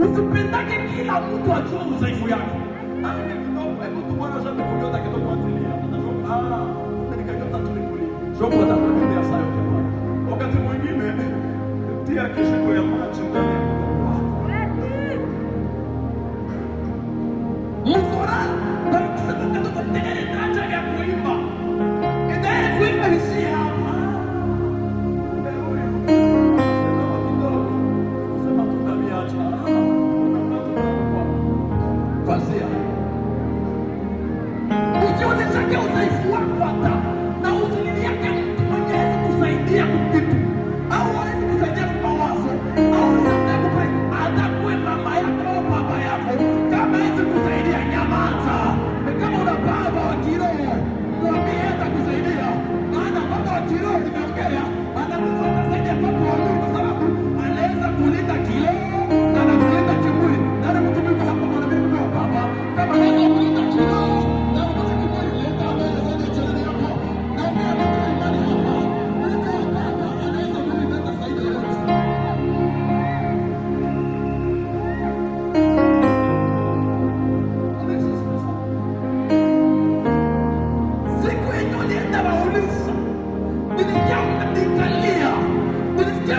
Usipendake kila mtu ajue udhaifu yake. Hebu tu bwana sasa tukunyota kidogo atilia. Nikanyota tulikuli. Shopo atakuendea sayo kwa bwana. Wakati mwingine tia kishiko ya maji ndani ya mdomo wako. Mfora, na kusema kidogo tena acha ya kuimba. Ndio kuimba hisi hapa. Usionyeshe udhaifu wako hata na usiliake mtu mwenye hawezi kusaidia kitu au hawezi kusaidia mawazo au atakuwe mama yako au baba yako, kama hawezi kusaidia nyamaza. Kama una baba wa kiroho mwambie atakusaidia, maana baba wa kiroho nimeongea anakuwa atasaidia baba wa Mungu kwa sababu anaweza kulinda kiroho na anakulinda kimwili. Na mtumiko hapa mwanabii wa baba kama anaweza kulinda kiroho nilisikia